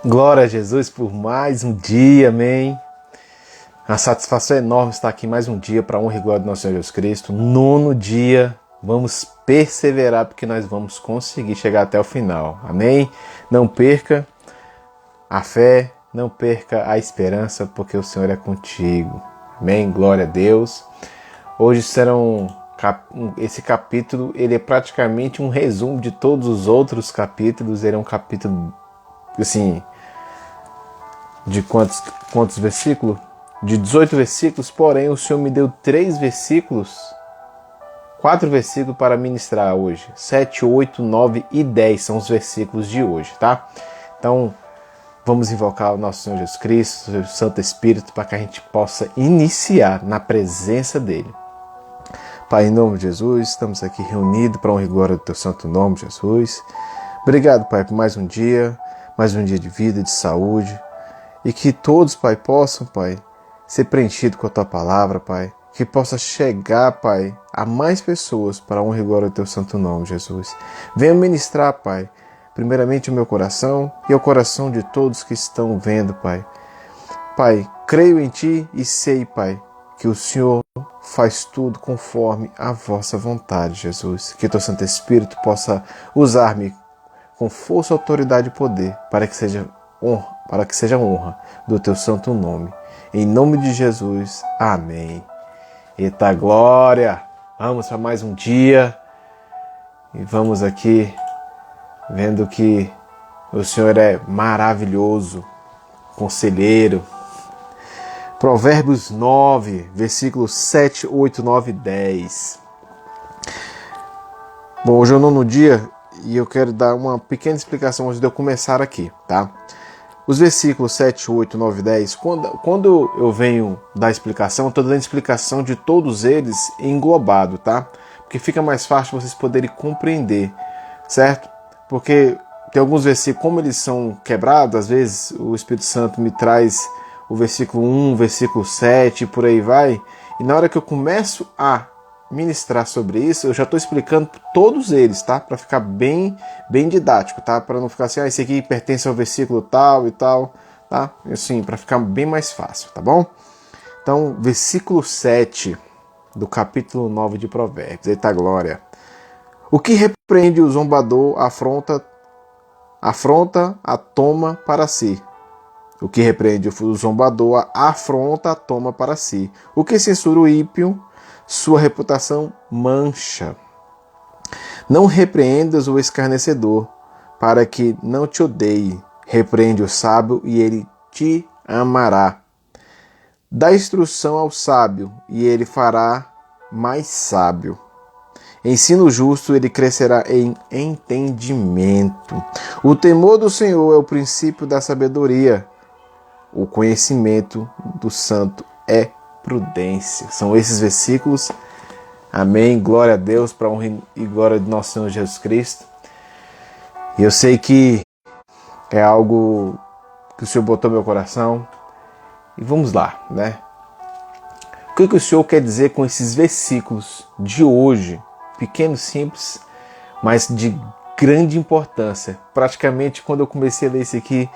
Glória a Jesus por mais um dia, amém. A satisfação é enorme estar aqui mais um dia para a honra e glória do nosso Senhor Jesus Cristo. Nono dia, vamos perseverar porque nós vamos conseguir chegar até o final, amém. Não perca a fé, não perca a esperança, porque o Senhor é contigo, amém. Glória a Deus. Hoje esse capítulo, ele é praticamente um resumo de todos os outros capítulos. Ele é um capítulo, assim, de quantos versículos? De 18 versículos, porém o Senhor me deu 4 versículos para ministrar hoje. 7, 8, 9 e 10 são os versículos de hoje, tá? Então, vamos invocar o nosso Senhor Jesus Cristo, o Santo Espírito, para que a gente possa iniciar na presença dEle. Pai, em nome de Jesus, estamos aqui reunidos para a honra e glória do Teu santo nome, Jesus. Obrigado, Pai, por mais um dia de vida, de saúde. E que todos, Pai, possam, Pai, ser preenchidos com a Tua palavra, Pai. Que possa chegar, Pai, a mais pessoas para a honra e glória do Teu santo nome, Jesus. Venha ministrar, Pai, primeiramente o meu coração e o coração de todos que estão vendo, Pai. Pai, creio em Ti e sei, Pai, que o Senhor faz tudo conforme a vossa vontade, Jesus. Que Teu Santo Espírito possa usar-me com força, autoridade e poder para que seja honra do Teu santo nome. Em nome de Jesus, amém. Eita glória! Vamos para mais um dia e vamos aqui vendo que o Senhor é maravilhoso, conselheiro. Provérbios 9, versículos 7, 8, 9 e 10. Bom, hoje é o nono dia e eu quero dar uma pequena explicação antes de eu começar aqui, tá? Os versículos 7, 8, 9 e 10, quando eu venho dar explicação, eu estou dando explicação de todos eles englobado, tá? Porque fica mais fácil vocês poderem compreender, certo? Porque tem alguns versículos, como eles são quebrados, às vezes o Espírito Santo me traz o versículo 1, versículo 7 e por aí vai, e na hora que eu começo a ministrar sobre isso, eu já estou explicando todos eles, tá? Para ficar bem didático, tá? Para não ficar assim, esse aqui pertence ao versículo tal e tal, tá? Assim, para ficar bem mais fácil, tá bom? Então, versículo 7 do capítulo 9 de Provérbios. Eita glória! O que repreende o zombador afronta a toma para si. O que repreende o zombador afronta a toma para si. O que censura o ímpio, sua reputação mancha. Não repreendas o escarnecedor, para que não te odeie. Repreende o sábio e ele te amará. Dá instrução ao sábio e ele fará mais sábio. Ensina o justo, ele crescerá em entendimento. O temor do Senhor é o princípio da sabedoria. O conhecimento do santo é prudência. São esses versículos. Amém. Glória a Deus, para a honra e glória do nosso Senhor Jesus Cristo. E eu sei que é algo que o Senhor botou no meu coração. E vamos lá, né? O que o Senhor quer dizer com esses versículos de hoje? Pequenos, simples, mas de grande importância. Praticamente, quando eu comecei a ler isso aqui,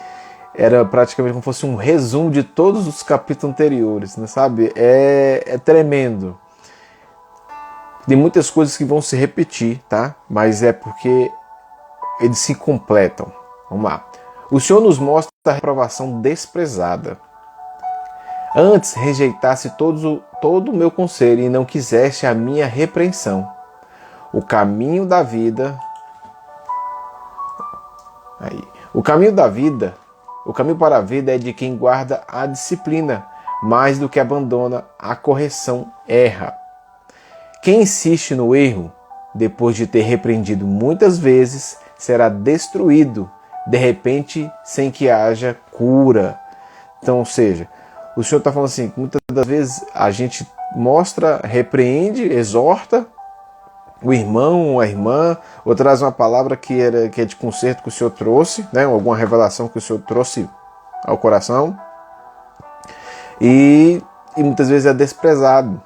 era praticamente como se fosse um resumo de todos os capítulos anteriores, né, sabe? É tremendo. Tem muitas coisas que vão se repetir, tá? Mas é porque eles se completam. Vamos lá. O Senhor nos mostra a reprovação desprezada. Antes rejeitasse todo o meu conselho e não quiseste a minha repreensão. O caminho da vida... O caminho para a vida é de quem guarda a disciplina, mais do que abandona a correção erra. Quem insiste no erro, depois de ter repreendido muitas vezes, será destruído, de repente, sem que haja cura. Então, ou seja, o Senhor está falando assim, muitas das vezes a gente mostra, repreende, exorta o irmão ou a irmã, ou traz uma palavra que é de conserto que o Senhor trouxe, né? Alguma revelação que o Senhor trouxe ao coração, e muitas vezes é desprezado.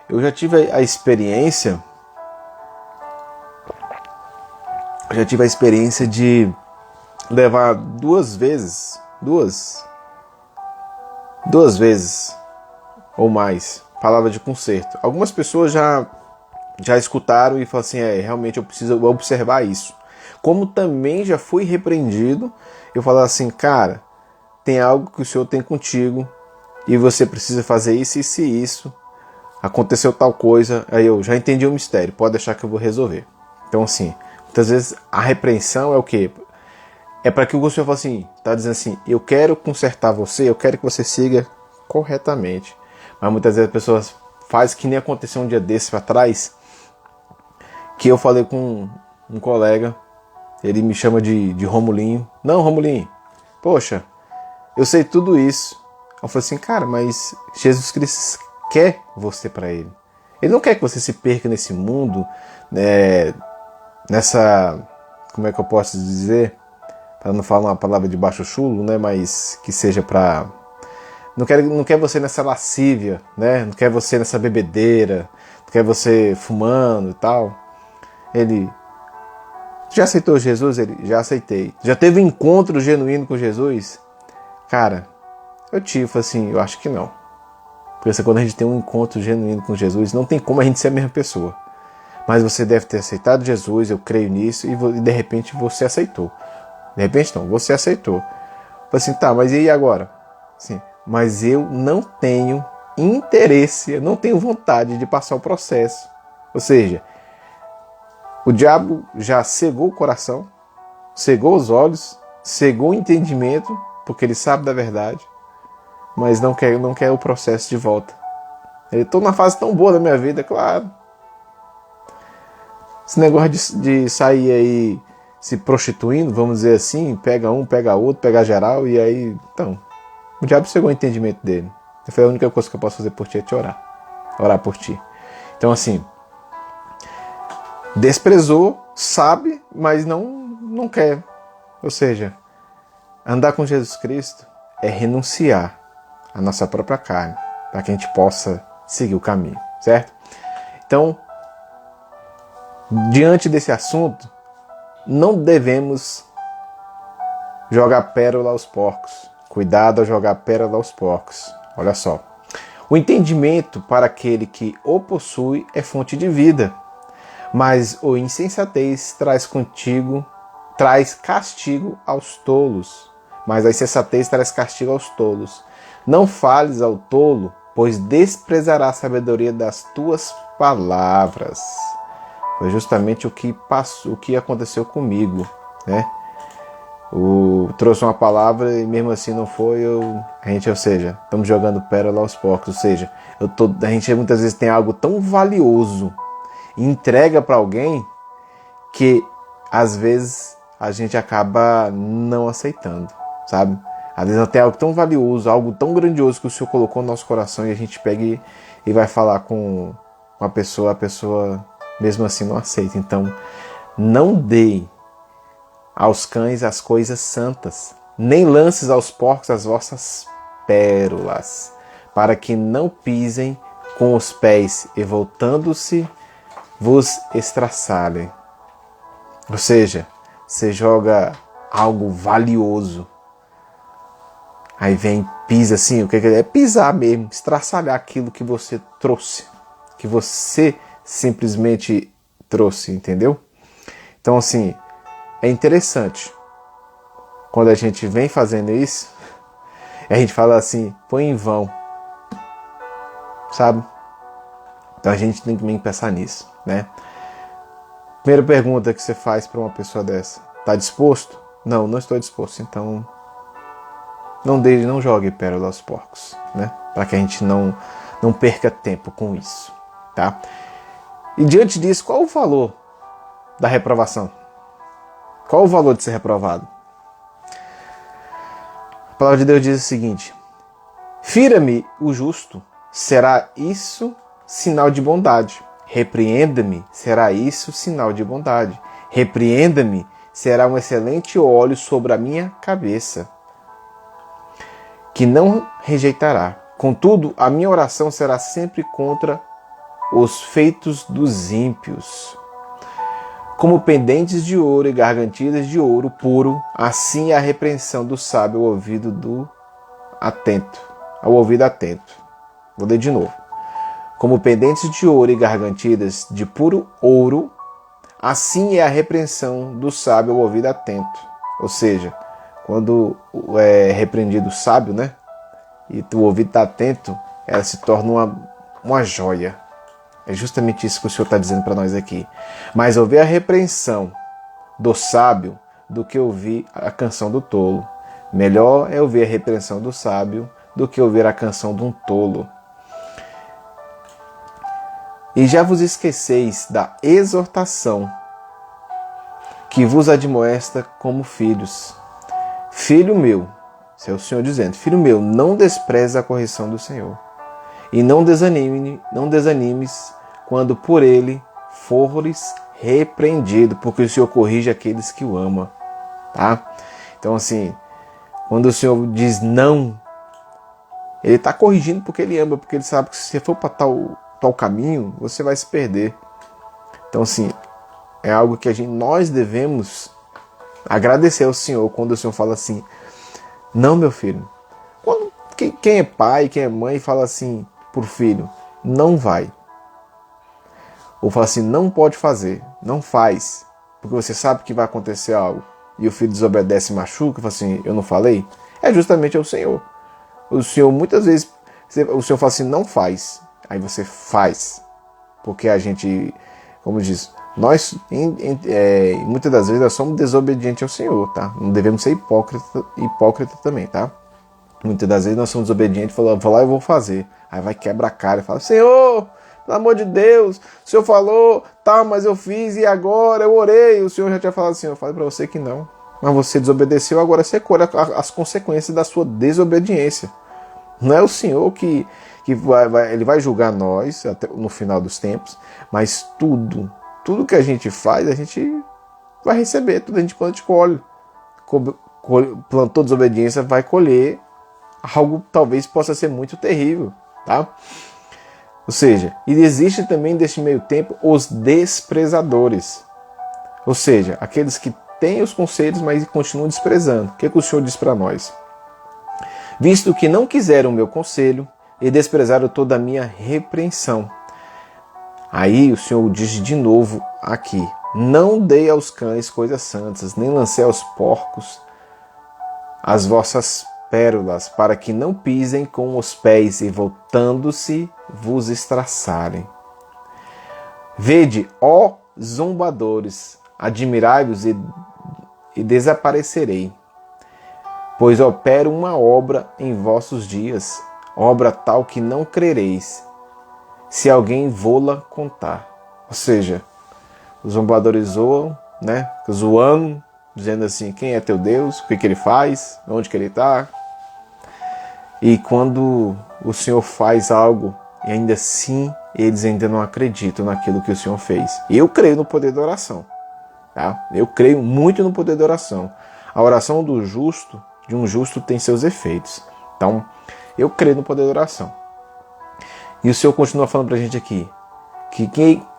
Eu já tive a experiência de levar duas vezes ou mais palavra de conserto. Algumas pessoas já escutaram e falaram assim, realmente eu preciso observar isso. Como também já fui repreendido, eu falo assim, cara, tem algo que o Senhor tem contigo e você precisa fazer isso, isso e isso. Aconteceu tal coisa, aí eu já entendi o mistério, pode deixar que eu vou resolver. Então assim, muitas vezes a repreensão é o quê? É para que o Senhor fale assim, tá dizendo assim, eu quero consertar você, eu quero que você siga corretamente. Mas muitas vezes as pessoas fazem que nem aconteceu um dia desse para trás, que eu falei com um colega, ele me chama de Romulinho. Não, Romulinho, poxa, eu sei tudo isso. Eu falei assim, cara, mas Jesus Cristo quer você para ele. Ele não quer que você se perca nesse mundo, né, nessa, como é que eu posso dizer, para não falar uma palavra de baixo chulo, né, mas que seja para... Não quer você nessa lascívia, né, não quer você nessa bebedeira, não quer você fumando e tal. Ele... Já aceitou Jesus? Ele, já aceitei. Já teve um encontro genuíno com Jesus? Cara, eu tive, assim, eu acho que não. Porque quando a gente tem um encontro genuíno com Jesus, não tem como a gente ser a mesma pessoa. Mas você deve ter aceitado Jesus, eu creio nisso, e de repente você aceitou. De repente não, você aceitou. Falei assim, tá, mas e aí agora? Assim, mas eu não tenho interesse, eu não tenho vontade de passar o processo. Ou seja, o diabo já cegou o coração, cegou os olhos, cegou o entendimento, porque ele sabe da verdade, mas não quer o processo de volta. Eu estou numa fase tão boa da minha vida, claro. Esse negócio de sair aí se prostituindo, vamos dizer assim, pega um, pega outro, pega geral, e aí, então, o diabo cegou o entendimento dele. Eu falei, a única coisa que eu posso fazer por ti é te orar por ti. Então assim, desprezou, sabe, mas não quer. Ou seja, andar com Jesus Cristo é renunciar à nossa própria carne, para que a gente possa seguir o caminho, certo? Então, diante desse assunto, não devemos jogar pérola aos porcos. Cuidado ao jogar pérola aos porcos. Olha só. O entendimento para aquele que o possui é fonte de vida, mas o insensatez traz castigo aos tolos. Mas a insensatez traz castigo aos tolos. Não fales ao tolo, pois desprezará a sabedoria das tuas palavras. Foi justamente o que aconteceu comigo, né? Trouxe uma palavra e mesmo assim não foi, ou seja, estamos jogando pérola aos porcos, ou seja, a gente muitas vezes tem algo tão valioso e entrega para alguém que às vezes a gente acaba não aceitando, sabe? Às vezes até algo tão valioso, algo tão grandioso que o Senhor colocou no nosso coração e a gente pega e vai falar com a pessoa mesmo assim não aceita. Então, não deem aos cães as coisas santas, nem lances aos porcos as vossas pérolas, para que não pisem com os pés e voltando-se vos estraçalhem. Ou seja, você joga algo valioso, aí vem, pisa assim, o que é pisar mesmo, estraçalhar aquilo que você trouxe, que você simplesmente trouxe, entendeu? Então assim, é interessante quando a gente vem fazendo isso, a gente fala assim, foi em vão, sabe? Então a gente tem que pensar nisso, né? Primeira pergunta que você faz para uma pessoa dessa, tá disposto? Não, não estou disposto, então não jogue pérola aos porcos, né? Para que a gente não perca tempo com isso, tá? E diante disso, qual o valor da reprovação? Qual o valor de ser reprovado? A palavra de Deus diz o seguinte: fira-me o justo, será isso sinal de bondade. Repreenda-me, será isso sinal de bondade. Repreenda-me, será um excelente óleo sobre a minha cabeça, que não rejeitará. Contudo, a minha oração será sempre contra os feitos dos ímpios, como pendentes de ouro e gargantilhas de ouro puro, assim é a repreensão do sábio ao ouvido do atento. Ao ouvido atento. Vou ler de novo. Como pendentes de ouro e gargantilhas de puro ouro, assim é a repreensão do sábio ao ouvido atento. Ou seja, quando é repreendido o sábio, né? E o ouvido está atento, ela se torna uma joia. É justamente isso que o Senhor está dizendo para nós aqui. Mas ouvir a repreensão do sábio do que ouvir a canção do tolo. Melhor é ouvir a repreensão do sábio do que ouvir a canção de um tolo. E já vos esqueceis da exortação que vos admoesta como filhos. Filho meu, esse é o Senhor dizendo, filho meu, não despreze a correção do Senhor. E não desanimes quando por ele fores repreendido, porque o Senhor corrige aqueles que o amam. Tá? Então assim, quando o Senhor diz não, ele está corrigindo porque ele ama, porque ele sabe que se você for para tal caminho, você vai se perder. Então assim, é algo que nós devemos agradecer ao Senhor quando o Senhor fala assim, não, meu filho. Quem é pai, quem é mãe fala assim por filho, não vai. Ou fala assim, não pode fazer, não faz, porque você sabe que vai acontecer algo. E o filho desobedece e machuca, fala assim, eu não falei? É justamente ao Senhor. O Senhor, muitas vezes, o Senhor fala assim, não faz. Aí você faz. Porque a gente, como diz, nós, muitas das vezes, nós somos desobedientes ao Senhor, tá? Não devemos ser hipócrita também, tá? Muitas das vezes nós somos desobedientes, falamos, vou lá e vou fazer. Aí vai quebra a cara e fala, Senhor, pelo amor de Deus, o Senhor falou, tá, mas eu fiz e agora eu orei. O Senhor já tinha falado assim, eu falei para você que não. Mas você desobedeceu, agora você colhe as consequências da sua desobediência. Não é o Senhor que ele vai julgar nós até no final dos tempos, mas tudo que a gente faz, a gente vai receber, tudo quando a gente colhe. Plantou desobediência, vai colher algo talvez possa ser muito terrível, tá? Ou seja, e existe também deste meio tempo os desprezadores. Ou seja, aqueles que têm os conselhos, mas continuam desprezando. O que o Senhor diz para nós? Visto que não quiseram o meu conselho e desprezaram toda a minha repreensão. Aí o Senhor diz de novo aqui, não dei aos cães coisas santas, nem lancei aos porcos as vossas pérolas, para que não pisem com os pés e voltando-se vos estraçarem. Vede, ó zombadores, admirai-vos e desaparecerei, pois opero uma obra em vossos dias, obra tal que não crereis, se alguém vô-la contar. Ou seja, os zombadores zoam, né? Zoando, dizendo assim, quem é teu Deus, o que ele faz, onde que ele está. E quando o Senhor faz algo, e ainda assim eles ainda não acreditam naquilo que o Senhor fez. Eu creio no poder da oração. Tá? Eu creio muito no poder da oração. A oração de um justo tem seus efeitos. Então, eu creio no poder da oração. E o Senhor continua falando para a gente aqui,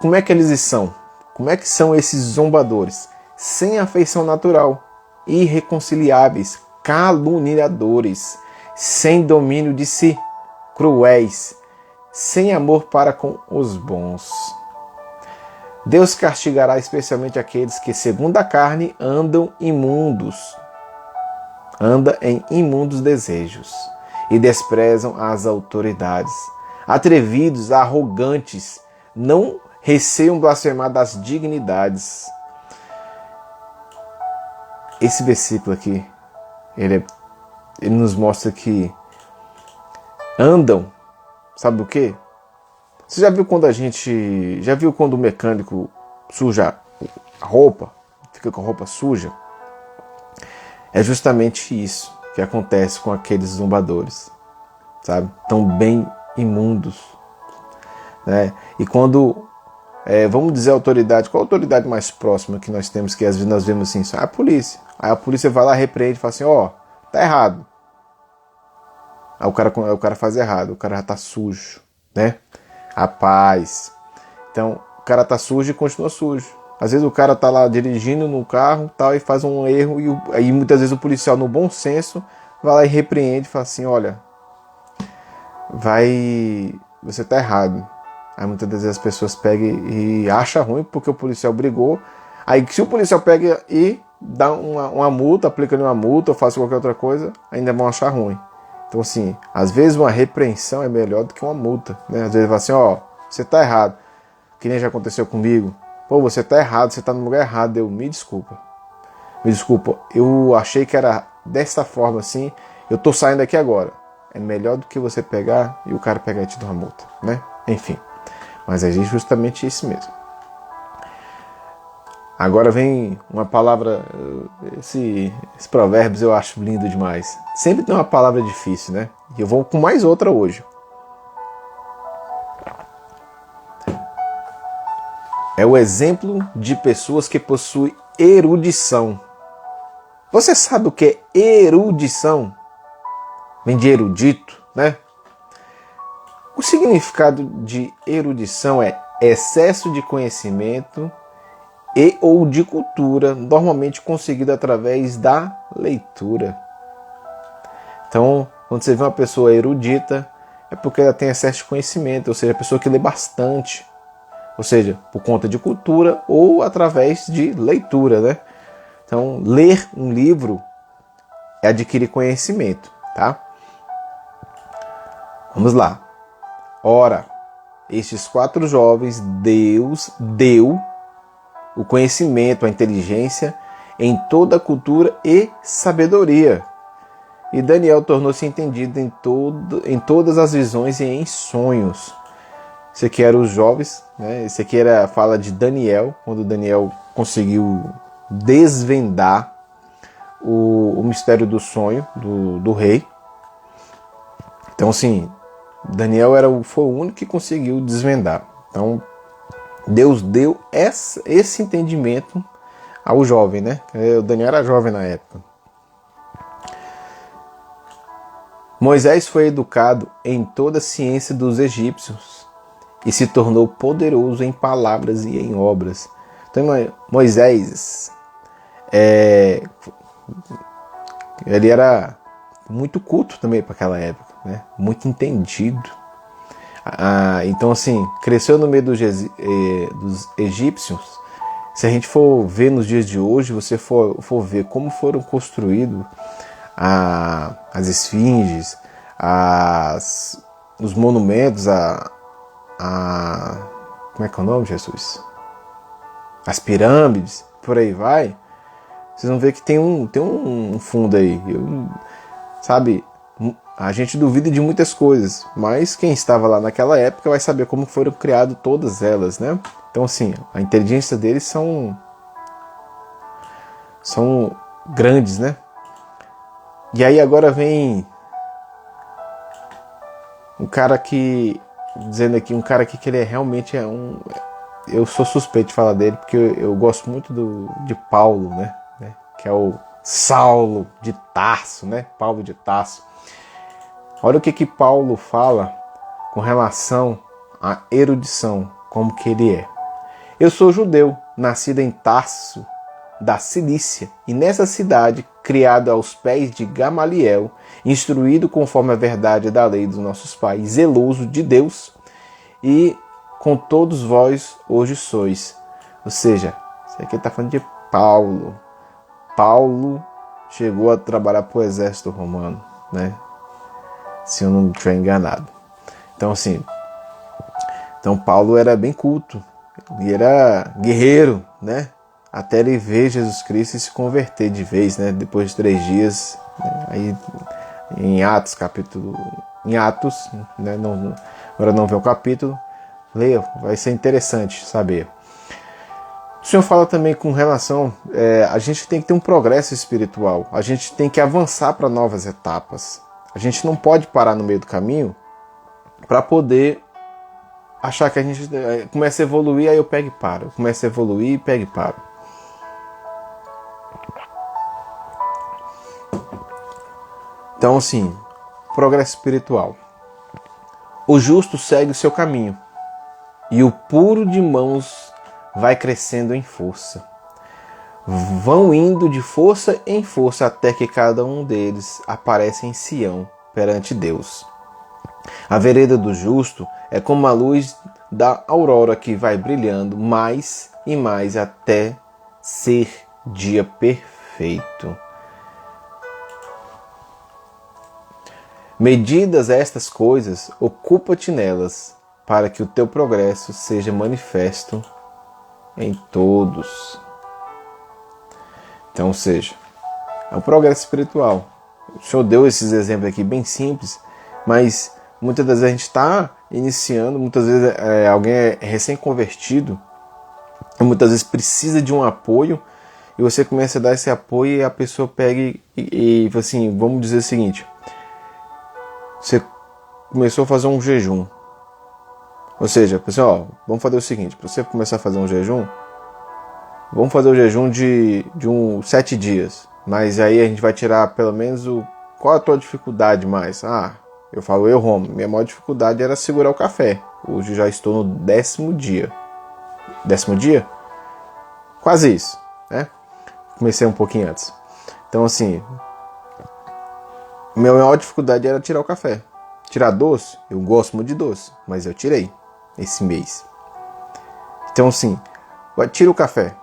como é que eles são? Como é que são esses zombadores? Sem afeição natural, irreconciliáveis, caluniadores, sem domínio de si, cruéis, sem amor para com os bons. Deus castigará especialmente aqueles que, segundo a carne, andam em imundos desejos e desprezam as autoridades. Atrevidos, arrogantes, não receiam blasfemar das dignidades. Esse versículo aqui, ele nos mostra que andam, sabe o quê? Você já viu quando o mecânico suja a roupa, fica com a roupa suja? É justamente isso que acontece com aqueles zombadores, sabe? Tão bem imundos, né? E quando, vamos dizer a autoridade, qual a autoridade mais próxima que nós temos, que às vezes nós vemos assim, a polícia. Aí a polícia vai lá, repreende e fala assim, tá errado. Aí o cara faz errado, o cara já tá sujo, né? A paz. Então, o cara tá sujo e continua sujo. Às vezes o cara tá lá dirigindo no carro tal, e faz um erro, e aí muitas vezes o policial, no bom senso, vai lá e repreende e fala assim, olha, você tá errado. Aí muitas vezes as pessoas pegam e acham ruim porque o policial brigou. Aí se o policial pega e dá uma multa, aplica uma multa ou faz qualquer outra coisa, ainda vão achar ruim. Então assim, às vezes uma repreensão é melhor do que uma multa, né? Às vezes fala assim, ó, você tá errado, que nem já aconteceu comigo. Pô, você tá errado, você tá no lugar errado. Me desculpa, eu achei que era dessa forma assim, eu tô saindo aqui agora. É melhor do que você pegar e o cara pegar e te dar uma multa, né? Enfim, mas é justamente isso mesmo. Agora vem uma palavra, esse provérbios eu acho lindo demais. Sempre tem uma palavra difícil, né? E eu vou com mais outra hoje. É o exemplo de pessoas que possuem erudição. Você sabe o que é erudição? Vem de erudito, né? O significado de erudição é excesso de conhecimento e ou de cultura, normalmente conseguido através da leitura. Então, quando você vê uma pessoa erudita, é porque ela tem excesso de conhecimento, ou seja, a pessoa que lê bastante, ou seja, por conta de cultura ou através de leitura, né? Então, ler um livro é adquirir conhecimento, tá? Vamos lá. Ora, estes 4 jovens, Deus deu o conhecimento, a inteligência em toda a cultura e sabedoria. E Daniel tornou-se entendido em todas as visões e em sonhos. Esse aqui era os jovens, né? Esse aqui fala de Daniel, quando Daniel conseguiu desvendar o mistério do sonho do rei. Então, assim, Daniel foi o único que conseguiu desvendar. Então, Deus deu esse entendimento ao jovem, né? O Daniel era jovem na época. Moisés foi educado em toda a ciência dos egípcios e se tornou poderoso em palavras e em obras. Então, Moisés, ele era muito culto também para aquela época, né? Muito entendido. Então, assim, cresceu no meio dos egípcios. Se a gente for ver nos dias de hoje, você for ver como foram construídos as esfinges, os monumentos, como é que é o nome, Jesus? As pirâmides, por aí vai. Vocês vão ver que tem um fundo aí. Sabe, a gente duvida de muitas coisas, mas quem estava lá naquela época vai saber como foram criadas todas elas, né? Então, assim, a inteligência deles são grandes, né? E aí agora vem um cara que ele realmente é eu sou suspeito de falar dele, porque eu gosto muito de Paulo, né? Que é o Saulo de Tarso, né? Paulo de Tarso. Olha o que Paulo fala com relação à erudição, como que ele é. Eu sou judeu, nascido em Tarso, da Cilícia, e nessa cidade, criado aos pés de Gamaliel, instruído conforme a verdade da lei dos nossos pais, zeloso de Deus, e com todos vós hoje sois. Ou seja, isso aqui está falando de Paulo. Paulo chegou a trabalhar para o exército romano, né? Se eu não estiver enganado. Então, assim, Paulo era bem culto, e era guerreiro, né? Até ele ver Jesus Cristo e se converter de vez, né? Depois de 3 dias, né? Aí em Atos, né? Agora não vê o capítulo, leia, vai ser interessante saber. O Senhor fala também com relação, a gente tem que ter um progresso espiritual, a gente tem que avançar para novas etapas. A gente não pode parar no meio do caminho para poder achar que a gente começa a evoluir, aí eu pego e paro. Começa a evoluir, pego e paro. Então, assim, progresso espiritual. O justo segue o seu caminho, e o puro de mãos vai crescendo em força. Vão indo de força em força até que cada um deles aparece em Sião perante Deus. A vereda do justo é como a luz da aurora que vai brilhando mais e mais até ser dia perfeito. Medidas estas coisas, ocupa-te nelas, para que o teu progresso seja manifesto em todos. Então, ou seja, é um progresso espiritual. O Senhor deu esses exemplos aqui bem simples, mas muitas das vezes a gente está iniciando, muitas vezes alguém é recém-convertido, muitas vezes precisa de um apoio, e você começa a dar esse apoio e a pessoa pega e assim, vamos dizer o seguinte, você começou a fazer um jejum. Ou seja, pessoal, vamos fazer o seguinte, para você começar a fazer um jejum, vamos fazer o jejum de 7 dias, mas aí a gente vai tirar pelo menos qual a tua dificuldade mais? Eu falo, Romo, minha maior dificuldade era segurar o café. Hoje já estou no 10º dia. 10º dia? Quase isso, né? Comecei um pouquinho antes. Então assim, minha maior dificuldade era tirar o café. Tirar doce, eu gosto muito de doce, mas eu tirei esse mês. Então assim, tira o café.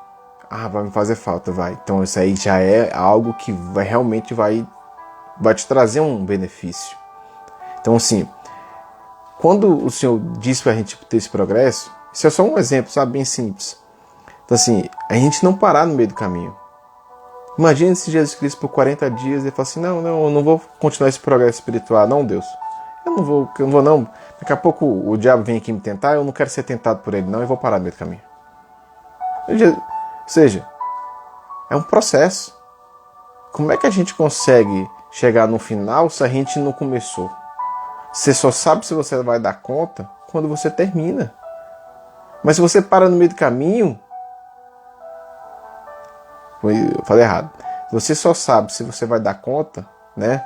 Vai me fazer falta, vai. Então isso aí já é algo que realmente vai te trazer um benefício. Então assim, quando o Senhor diz pra gente ter esse progresso, isso é só um exemplo, sabe, bem simples. Então assim, a gente não parar no meio do caminho. Imagina se Jesus Cristo por 40 dias ele fala assim, não, eu não vou continuar esse progresso espiritual, não, Deus. Eu não vou não. Daqui a pouco o diabo vem aqui me tentar, eu não quero ser tentado por ele, não, eu vou parar no meio do caminho. Ou seja, é um processo. Como é que a gente consegue chegar no final se a gente não começou? Você só sabe se você vai dar conta quando você termina. Mas se você para no meio do caminho... Eu falei errado. Você só sabe se você vai dar conta, né?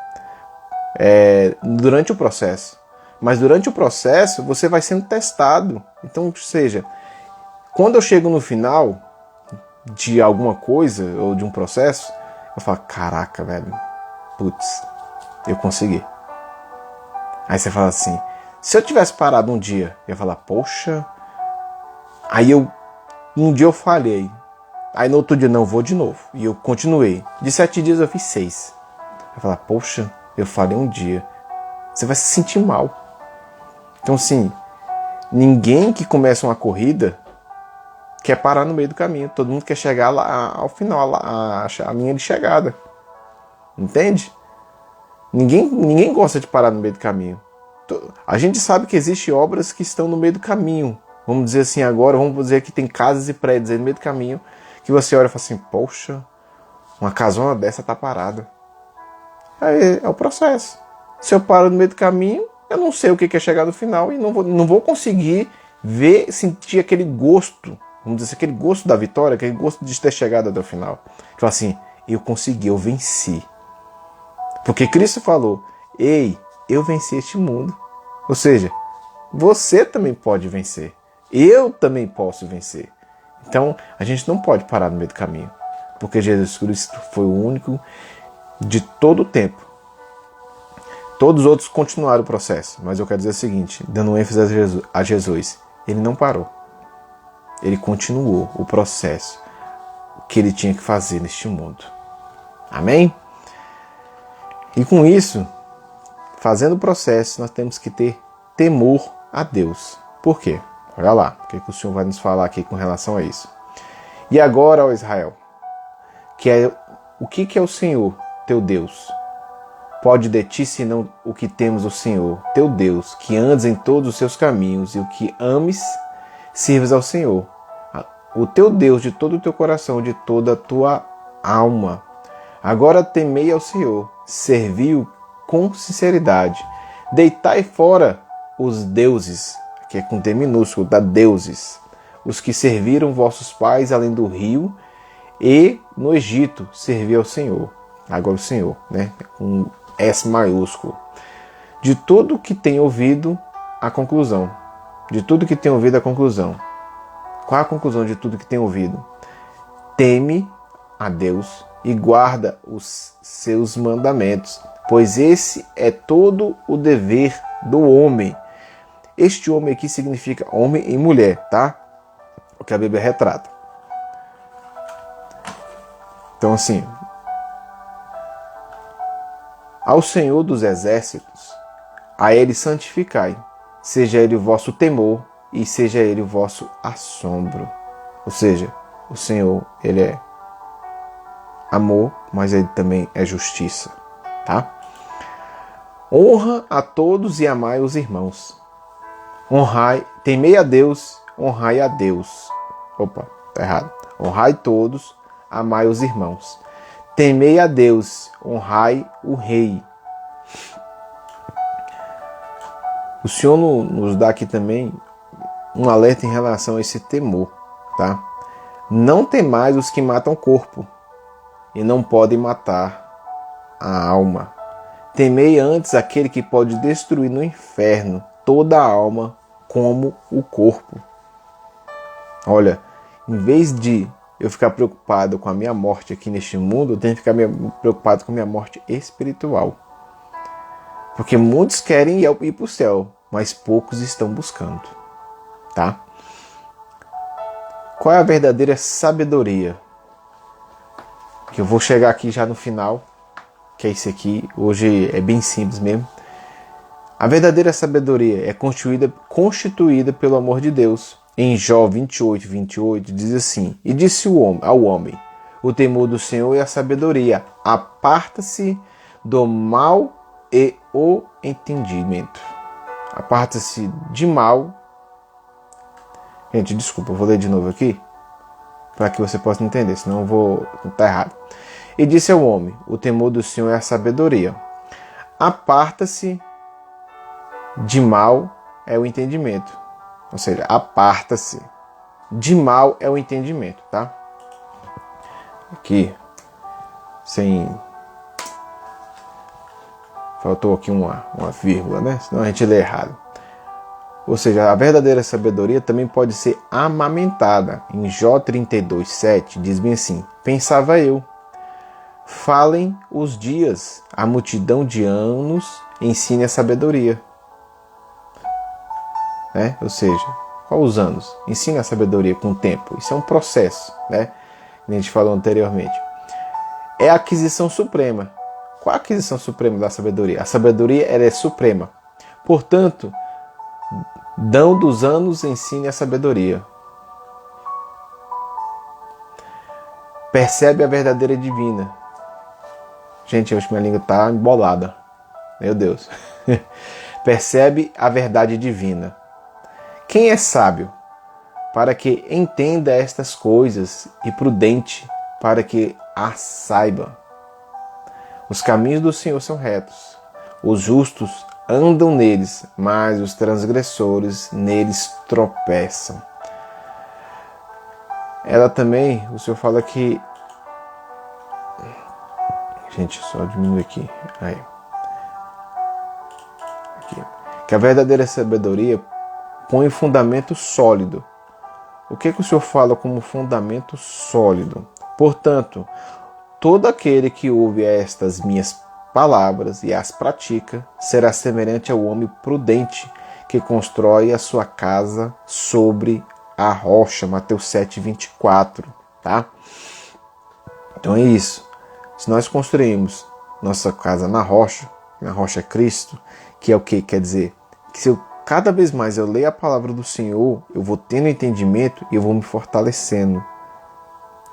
Durante o processo. Mas durante o processo você vai sendo testado. Então, ou seja, quando eu chego no final de alguma coisa ou de um processo, eu falo, caraca, velho, putz, eu consegui. Aí você fala assim, se eu tivesse parado um dia, eu ia falar, poxa, um dia eu falhei, aí no outro dia, não, vou de novo, e eu continuei, de 7 dias eu fiz 6, eu ia falar, poxa, eu falhei um dia, você vai se sentir mal. Então assim, ninguém que começa uma corrida quer parar no meio do caminho. Todo mundo quer chegar lá ao final, a linha de chegada. Entende? Ninguém gosta de parar no meio do caminho. A gente sabe que existem obras que estão no meio do caminho. Vamos dizer assim agora, vamos dizer que tem casas e prédios aí no meio do caminho, que você olha e fala assim, poxa, uma casona dessa tá parada. Aí é o processo. Se eu paro no meio do caminho, eu não sei o que é chegar no final e não vou conseguir sentir aquele gosto, vamos dizer, aquele gosto da vitória, aquele gosto de ter chegado até o final. Tipo assim, eu consegui, eu venci. Porque Cristo falou, ei, eu venci este mundo. Ou seja, você também pode vencer. Eu também posso vencer. Então, a gente não pode parar no meio do caminho. Porque Jesus Cristo foi o único de todo o tempo. Todos os outros continuaram o processo. Mas eu quero dizer o seguinte, dando ênfase a Jesus, ele não parou. Ele continuou o processo que ele tinha que fazer neste mundo. Amém? E com isso, fazendo o processo, nós temos que ter temor a Deus. Por quê? Olha lá, o que o Senhor vai nos falar aqui com relação a isso. E agora, ó Israel, o que é o Senhor, teu Deus? Pode de ti, senão o que temos o Senhor, teu Deus, que andes em todos os seus caminhos e o que ames, sirves ao Senhor, o teu Deus, de todo o teu coração, de toda a tua alma. Agora temei ao Senhor, servi-o com sinceridade. Deitai fora os deuses, que é com D minúsculo, da deuses, os que serviram vossos pais além do rio, e no Egito servi ao Senhor. Agora o Senhor, né? Com S maiúsculo. De tudo que tem ouvido a conclusão. De tudo que tem ouvido a conclusão. Qual a conclusão de tudo que tem ouvido? Teme a Deus e guarda os seus mandamentos, pois esse é todo o dever do homem. Este homem aqui significa homem e mulher, tá? O que a Bíblia retrata. Então, assim, ao Senhor dos Exércitos, a Ele santificai, seja Ele o vosso temor e seja Ele o vosso assombro. Ou seja, o Senhor, Ele é amor, mas Ele também é justiça, tá? Honra a todos e amai os irmãos. Honrai, temei a Deus, honrai a Deus. Opa, tá errado. Honrai todos, amai os irmãos. Temei a Deus, honrai o rei. O Senhor nos dá aqui também um alerta em relação a esse temor, tá? Não temais os que matam o corpo e não podem matar a alma. Temei antes aquele que pode destruir no inferno toda a alma como o corpo. Olha, em vez de eu ficar preocupado com a minha morte aqui neste mundo, eu tenho que ficar preocupado com a minha morte espiritual. Porque muitos querem ir para o céu, mas poucos estão buscando, tá? Qual é a verdadeira sabedoria? Que eu vou chegar aqui já no final, que é esse aqui. Hoje é bem simples mesmo. A verdadeira sabedoria é constituída pelo amor de Deus. Em Jó 28, 28 diz assim: E disse ao homem, o temor do Senhor é a sabedoria, aparta-se do mal e o entendimento. Aparta-se de mal. Gente, desculpa, eu vou ler de novo aqui, para que você possa entender, senão eu vou estar errado. E disse ao homem, o temor do Senhor é a sabedoria, aparta-se de mal é o entendimento. Ou seja, aparta-se. De mal é o entendimento, tá? Aqui, sem... Faltou aqui uma vírgula, né? Senão a gente lê errado. Ou seja, a verdadeira sabedoria também pode ser amamentada. Em Jó 32, 7, diz bem assim: Pensava eu, falem os dias, a multidão de anos ensine a sabedoria. Né? Ou seja, qual os anos? Ensina a sabedoria com o tempo. Isso é um processo, né? Que a gente falou anteriormente. É a aquisição suprema. Qual a aquisição suprema da sabedoria? A sabedoria ela é suprema. Portanto, dão dos anos ensine a sabedoria. Percebe a verdadeira divina. Gente, acho que minha língua está embolada. Meu Deus. Percebe a verdade divina. Quem é sábio? Para que entenda estas coisas, e prudente, para que as saiba. Os caminhos do Senhor são retos. Os justos andam neles, mas os transgressores neles tropeçam. Ela também, o Senhor fala que... Gente, só diminuir aqui. Aí. Aqui. Que a verdadeira sabedoria põe fundamento sólido. O que o Senhor fala como fundamento sólido? Portanto, todo aquele que ouve estas minhas palavras e as pratica será semelhante ao homem prudente que constrói a sua casa sobre a rocha. Mateus 7, 24. Tá? Então é isso. Se nós construímos nossa casa na rocha é Cristo, que é o que quer dizer? Que se cada vez mais eu leio a palavra do Senhor, eu vou tendo entendimento e eu vou me fortalecendo.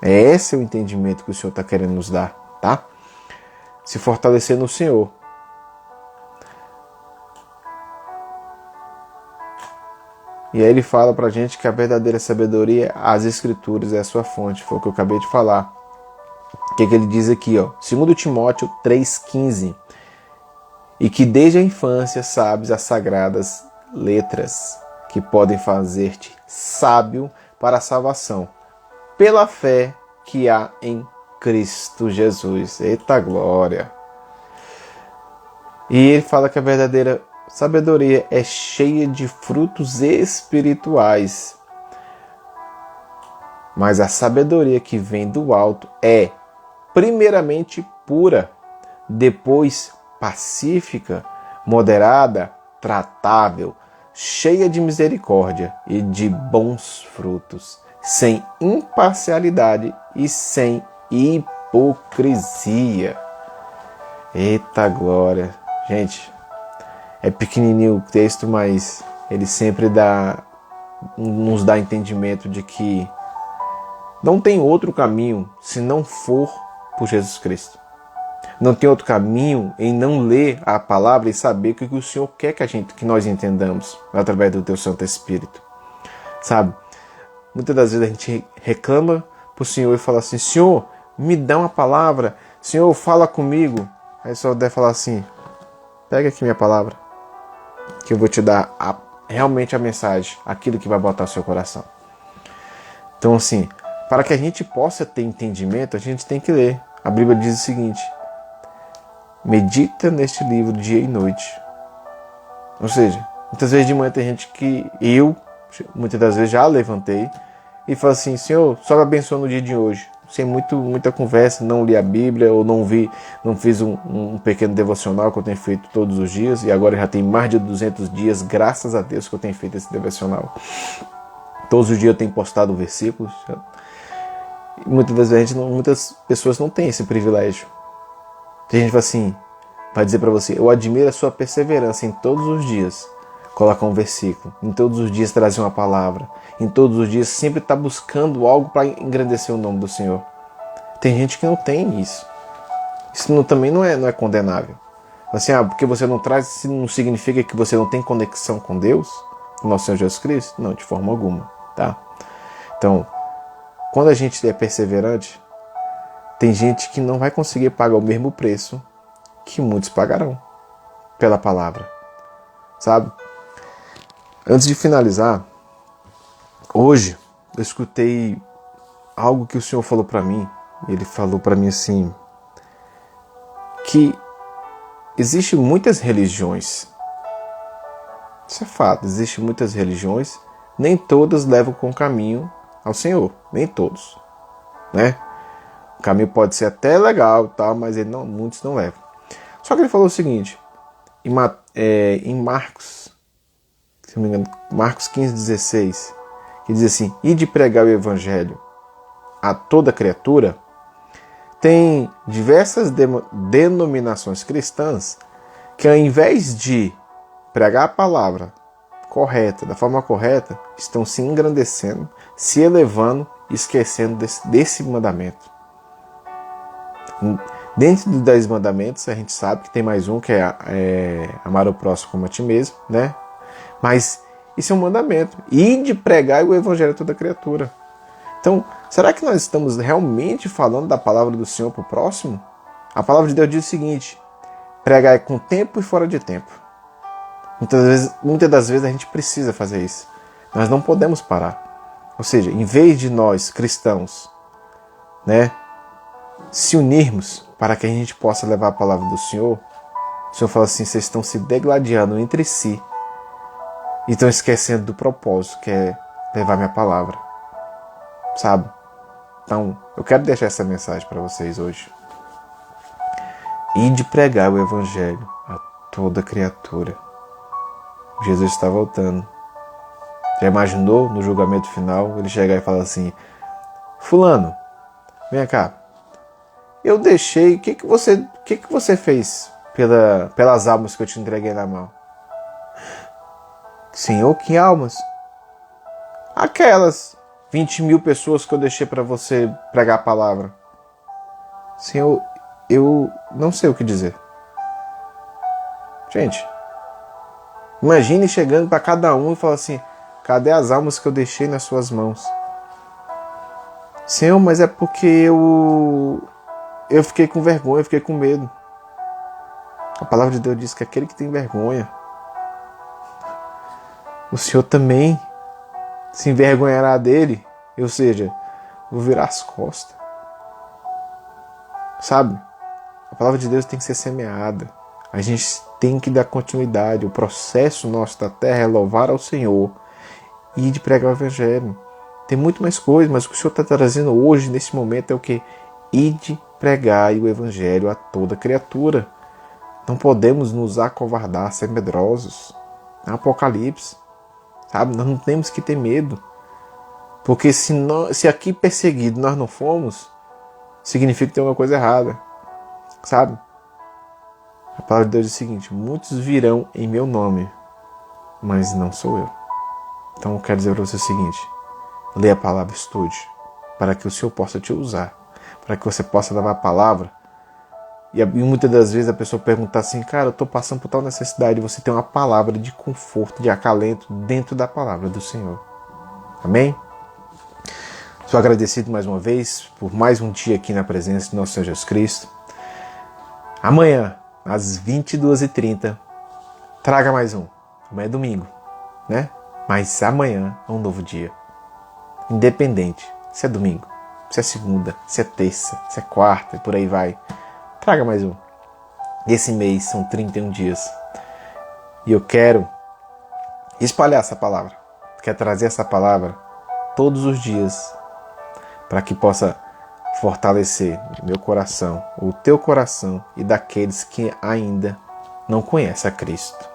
Esse é o entendimento que o Senhor está querendo nos dar, tá? Se fortalecer no Senhor. E aí ele fala pra gente que a verdadeira sabedoria, as Escrituras é a sua fonte. Foi o que eu acabei de falar. O que ele diz aqui, ó? 2 Timóteo 3,15. E que desde a infância sabes as sagradas letras que podem fazer-te sábio para a salvação, pela fé que há em Cristo Jesus. Eita glória! E ele fala que a verdadeira sabedoria é cheia de frutos espirituais. Mas a sabedoria que vem do alto é, primeiramente, pura, depois pacífica, moderada, tratável, cheia de misericórdia e de bons frutos, sem imparcialidade e sem hipocrisia. Eita glória! Gente, é pequenininho o texto, mas ele sempre nos dá entendimento de que não tem outro caminho se não for por Jesus Cristo. Não tem outro caminho em não ler a palavra e saber o que o Senhor quer que nós entendamos através do Teu Santo Espírito. Sabe? Muitas das vezes a gente reclama para o Senhor e fala assim: Senhor, me dá uma palavra. Senhor, fala comigo. Aí só deve falar assim: pega aqui minha palavra, que eu vou te dar realmente a mensagem, aquilo que vai botar o seu coração. Então assim, para que a gente possa ter entendimento, a gente tem que ler. A Bíblia diz o seguinte: medita neste livro dia e noite. Ou seja, muitas vezes de manhã tem gente que muitas das vezes já levantei e falo assim: Senhor, só me abençoa no dia de hoje. Sem muita conversa, não li a Bíblia ou não fiz um pequeno devocional que eu tenho feito todos os dias, e agora já tem mais de 200 dias, graças a Deus, que eu tenho feito esse devocional. Todos os dias eu tenho postado versículos. E muitas das vezes muitas pessoas não têm esse privilégio. Tem gente que vai dizer para você: eu admiro a sua perseverança em todos os dias colocar um versículo, em todos os dias trazer uma palavra, em todos os dias sempre estar buscando algo para engrandecer o nome do Senhor. Tem gente que não tem isso. Isso também não é condenável. Assim, porque você não traz, isso não significa que você não tem conexão com Deus, com nosso Senhor Jesus Cristo? Não, de forma alguma, tá? Então, quando a gente é perseverante, tem gente que não vai conseguir pagar o mesmo preço que muitos pagarão pela palavra, sabe? Antes de finalizar, hoje eu escutei algo que o Senhor falou para mim. Ele falou para mim assim, que existem muitas religiões. Isso é fato, existem muitas religiões, nem todas levam com o caminho ao Senhor, nem todos, né? O caminho pode ser até legal, tal, mas muitos não levam. Só que ele falou o seguinte, em Marcos, se não me engano, Marcos 15:16, que diz assim: e de pregar o evangelho a toda criatura. Tem diversas denominações cristãs que, ao invés de pregar a palavra correta, da forma correta, estão se engrandecendo, se elevando e esquecendo desse mandamento. Dentro dos 10 mandamentos, a gente sabe que tem mais um, que é amar o próximo como a ti mesmo, né? Mas isso é um mandamento. E de pregar o evangelho a toda criatura. Então, será que nós estamos realmente falando da palavra do Senhor para o próximo? A palavra de Deus diz o seguinte: pregar com tempo e fora de tempo. Muitas das vezes a gente precisa fazer isso. Nós não podemos parar. Ou seja, em vez de nós, cristãos, né, se unirmos para que a gente possa levar a palavra do Senhor, o Senhor fala assim: vocês estão se degladiando entre si e estão esquecendo do propósito, que é levar minha palavra. Sabe? Então, eu quero deixar essa mensagem para vocês hoje. E de pregar o evangelho a toda criatura. Jesus está voltando. Já imaginou no julgamento final ele chegar e falar assim: fulano, vem cá, eu deixei, o que você fez pelas almas que eu te entreguei na mão? Senhor, que almas? Aquelas 20.000 pessoas que eu deixei para você pregar a palavra. Senhor, eu não sei o que dizer. Gente, imagine chegando para cada um e falar assim: cadê as almas que eu deixei nas suas mãos? Senhor, mas é porque eu fiquei com vergonha, eu fiquei com medo. A palavra de Deus diz que aquele que tem vergonha, o Senhor também se envergonhará dele, ou seja, vou virar as costas. Sabe? A palavra de Deus tem que ser semeada. A gente tem que dar continuidade. O processo nosso da terra é louvar ao Senhor e de pregar o evangelho. Tem muito mais coisas, mas o que o Senhor está trazendo hoje, nesse momento, é o que? Ide pregai o Evangelho a toda criatura. Não podemos nos acovardar, ser medrosos. É um Apocalipse. Sabe? Nós não temos que ter medo. Porque se aqui perseguido nós não fomos, significa que tem alguma coisa errada. Sabe? A palavra de Deus diz o seguinte: muitos virão em meu nome, mas não sou eu. Então eu quero dizer para você o seguinte: leia a palavra, estude, para que o Senhor possa te usar, para que você possa levar a palavra. E muitas das vezes a pessoa pergunta assim: cara, eu estou passando por tal necessidade. Você tem uma palavra de conforto, de acalento dentro da palavra do Senhor. Amém? Sou agradecido mais uma vez por mais um dia aqui na presença de nosso Senhor Jesus Cristo. Amanhã, às 22h30, traga mais um. Amanhã é domingo, né? Mas amanhã é um novo dia. Independente se é domingo, se é segunda, se é terça, se é quarta e por aí vai. Traga mais um. Esse mês são 31 dias. E eu quero espalhar essa palavra. Quero trazer essa palavra todos os dias para que possa fortalecer meu coração, o teu coração e daqueles que ainda não conhecem a Cristo.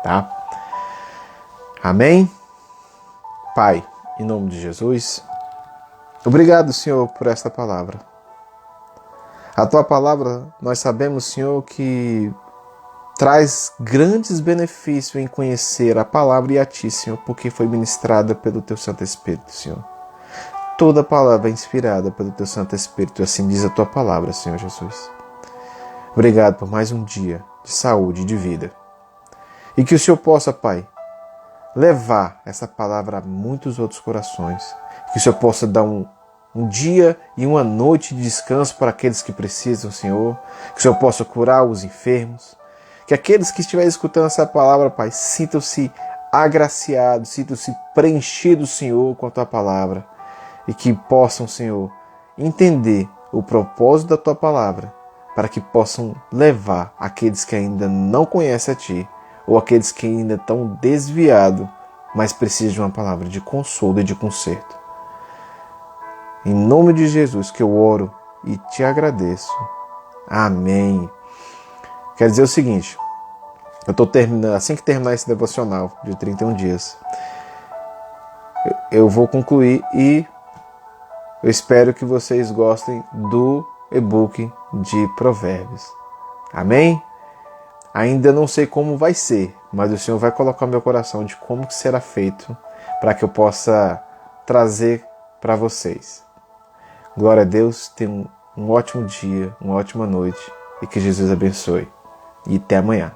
Tá? Amém? Pai, em nome de Jesus, obrigado, Senhor, por esta palavra. A tua palavra, nós sabemos, Senhor, que traz grandes benefícios em conhecer a palavra e a ti, Senhor, porque foi ministrada pelo teu Santo Espírito, Senhor. Toda palavra é inspirada pelo teu Santo Espírito, assim diz a tua palavra, Senhor Jesus. Obrigado por mais um dia de saúde e de vida. E que o Senhor possa, Pai, levar essa palavra a muitos outros corações. Que o Senhor possa dar um dia e uma noite de descanso para aqueles que precisam, Senhor. Que o Senhor possa curar os enfermos. Que aqueles que estiverem escutando essa palavra, Pai, sintam-se agraciados, sintam-se preenchidos, Senhor, com a tua palavra. E que possam, Senhor, entender o propósito da tua palavra, para que possam levar aqueles que ainda não conhecem a ti, ou aqueles que ainda estão desviados, mas precisam de uma palavra de consolo e de conserto. Em nome de Jesus que eu oro e te agradeço. Amém. Quer dizer o seguinte, eu estou terminando, assim que terminar esse devocional de 31 dias, eu vou concluir e eu espero que vocês gostem do e-book de Provérbios. Amém? Ainda não sei como vai ser, mas o Senhor vai colocar no meu coração de como que será feito para que eu possa trazer para vocês. Glória a Deus, tenham um ótimo dia, uma ótima noite e que Jesus abençoe. E até amanhã.